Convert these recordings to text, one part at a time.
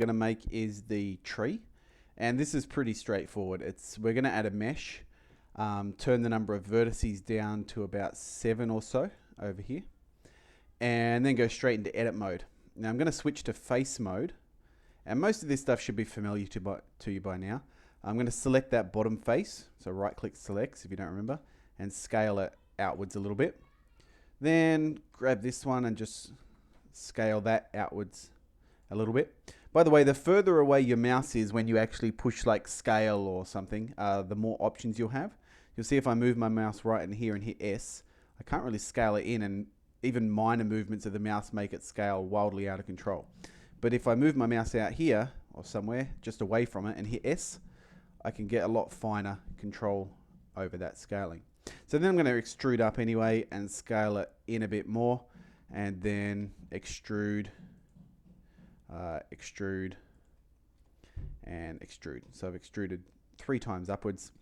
going to make is the tree, and this is pretty straightforward. We're going to add a mesh, turn the number of vertices down to about 7 or so over here, and then go straight into edit mode. Now I'm going to switch to face mode, and most of this stuff should be familiar to you by now. I'm going to select that bottom face, so right click selects if you don't remember, and scale it outwards a little bit. Then grab this one and just scale that outwards a little bit. By the way, the further away your mouse is when you actually push like scale or something, the more options you'll have. You'll see if I move my mouse right in here and hit S, I can't really scale it in, and even minor movements of the mouse make it scale wildly out of control. But if I move my mouse out here or somewhere just away from it and hit S, I can get a lot finer control over that scaling. So then I'm going to extrude up anyway and scale it in a bit more, and then extrude, extrude, and extrude. So I've extruded 3 times upwards.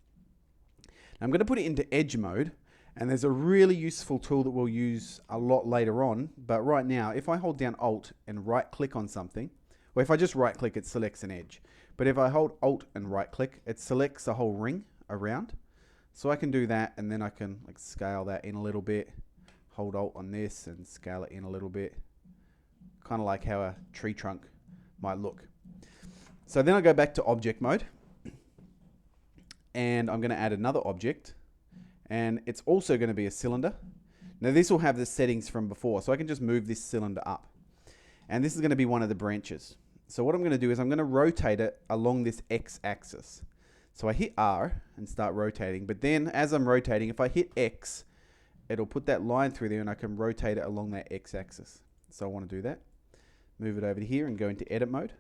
Now I'm going to put it into edge mode, and there's a really useful tool that we'll use a lot later on, but right now if I hold down Alt and right click on something, or if I just right click it selects an edge, but if I hold Alt and right click it selects a whole ring around. So I can do that, and then I can like scale that in a little bit, hold Alt on this and scale it in a little bit, kind of like how a tree trunk might look. So then I go back to object mode, and I'm going to add another object, and it's also going to be a cylinder. Now this will have the settings from before, so I can just move this cylinder up, and this is going to be one of the branches. So what I'm going to do is I'm going to rotate it along this X axis. So I hit R and start rotating, but then as I'm rotating, if I hit X, it'll put that line through there and I can rotate it along that X axis. So I want to do that. Move it over to here and go into edit mode.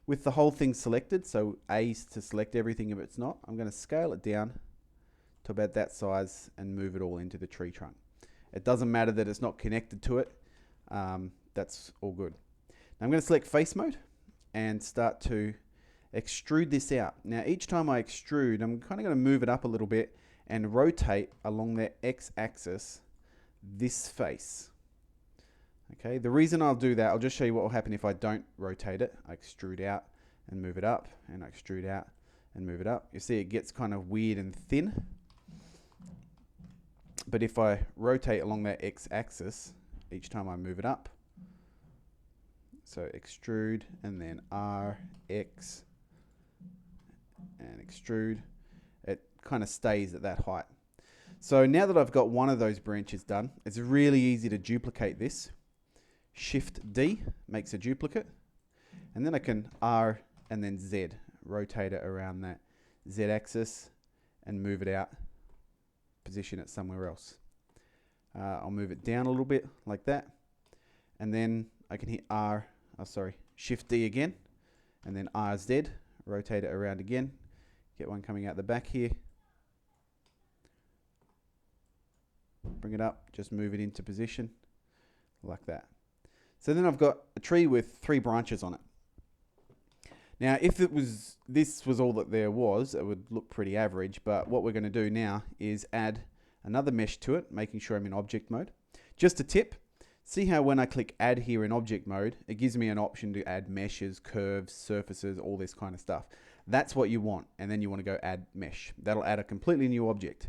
With the whole thing selected, so A is to select everything if it's not, I'm going to scale it down to about that size and move it all into the tree trunk. It doesn't matter that it's not connected to it. That's all good. Now I'm going to select face mode and start to extrude this out. Now each time I extrude, I'm kind of going to move it up a little bit and rotate along the X axis this face. Okay, the reason I'll do that, I'll just show you what will happen if I don't rotate it. I extrude out and move it up, and I extrude out and move it up. You see it gets kind of weird and thin. But if I rotate along that X axis each time I move it up, so extrude and then R, X, and extrude, it kind of stays at that height. So now that I've got one of those branches done, it's really easy to duplicate this. Shift D makes a duplicate, and then I can R and then Z, rotate it around that Z axis and move it out, position it somewhere else. I'll move it down a little bit like that, and then I can hit Shift D again, and then RZ, rotate it around again, get one coming out the back here, bring it up, just move it into position like that. So then I've got a tree with 3 branches on it. Now if this was all that there was, it would look pretty average, but what we're going to do now is add another mesh to it, making sure I'm in object mode. Just a tip, see how when I click add here in object mode, it gives me an option to add meshes, curves, surfaces, all this kind of stuff. That's what you want, and then you want to go add mesh. That'll add a completely new object.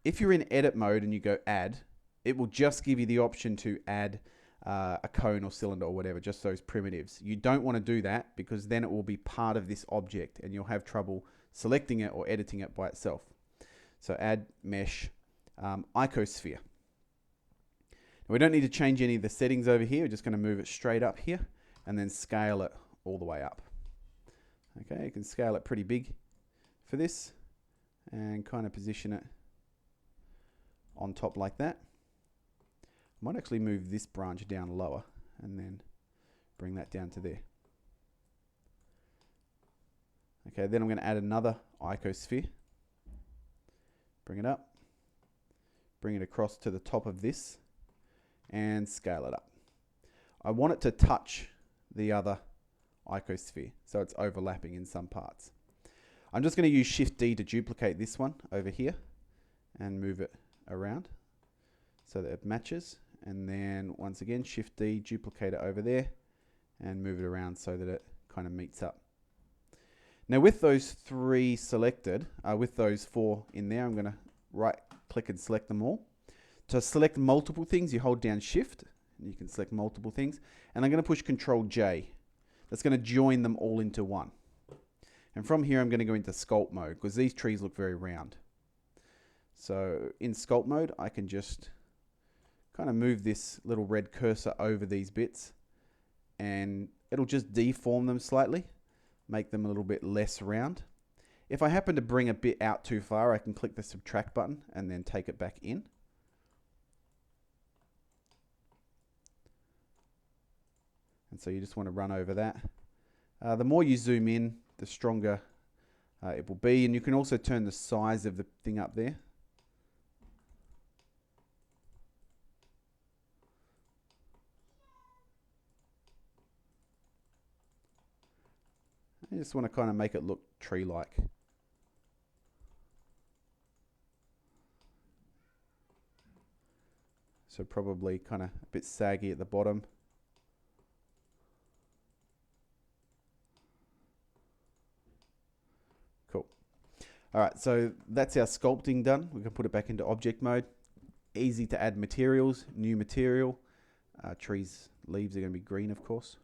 If you're in edit mode and you go add, it will just give you the option to add a cone or cylinder or whatever, just those primitives. You don't want to do that because then it will be part of this object and you'll have trouble selecting it or editing it by itself. So add mesh, icosphere. Now we don't need to change any of the settings over here. We're just going to move it straight up here and then scale it all the way up. Okay, you can scale it pretty big for this and kind of position it on top like that. I might actually move this branch down lower and then bring that down to there. Okay, then I'm going to add another icosphere. Bring it up, bring it across to the top of this and scale it up. I want it to touch the other icosphere, so it's overlapping in some parts. I'm just going to use Shift D to duplicate this one over here and move it around so that it matches, and then once again Shift D, duplicate it over there and move it around so that it kind of meets up. Now with those 3 selected, with those 4 in there, I'm going to right click and select them all. To select multiple things, you hold down Shift, and you can select multiple things. And I'm going to push Control J. That's going to join them all into one. And from here, I'm going to go into sculpt mode because these trees look very round. So in sculpt mode, I can just kind of move this little red cursor over these bits, and it'll just deform them slightly, make them a little bit less round. If I happen to bring a bit out too far, I can click the subtract button and then take it back in. And so you just want to run over that. The more you zoom in, the stronger it will be. And you can also turn the size of the thing up there. I just want to kind of make it look tree-like. So probably kind of a bit saggy at the bottom. Cool. All right, so that's our sculpting done. We can put it back into object mode. Easy to add materials, new material. Trees, leaves are going to be green, of course.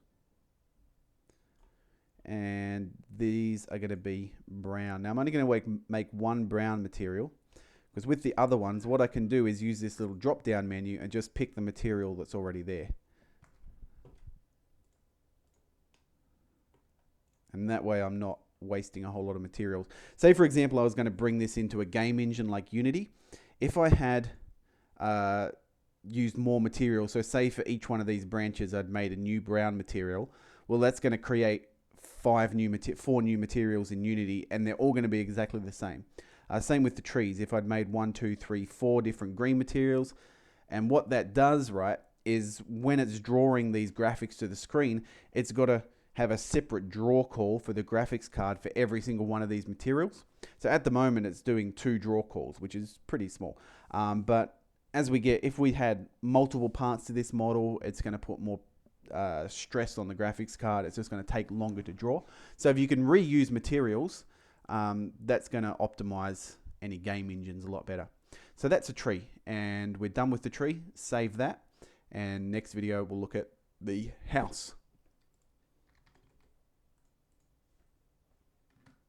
And these are going to be brown. Now I'm only going to make one brown material, because with the other ones, what I can do is use this little drop down menu and just pick the material that's already there. And that way I'm not wasting a whole lot of materials. Say for example, I was going to bring this into a game engine like Unity. If I had used more material, so say for each one of these branches I'd made a new brown material, well that's going to create 4 new materials in Unity, and they're all going to be exactly the same. Same with the trees. If I'd made 1, 2, 3, 4 different green materials, and what that does, right, is when it's drawing these graphics to the screen, it's got to have a separate draw call for the graphics card for every single one of these materials. So at the moment it's doing 2 draw calls, which is pretty small. But as we get, if we had multiple parts to this model, it's going to put more stress on the graphics card. It's just going to take longer to draw. So if you can reuse materials, that's going to optimize any game engines a lot better. So that's a tree, and we're done with the tree. Save that, and next video we'll look at the house.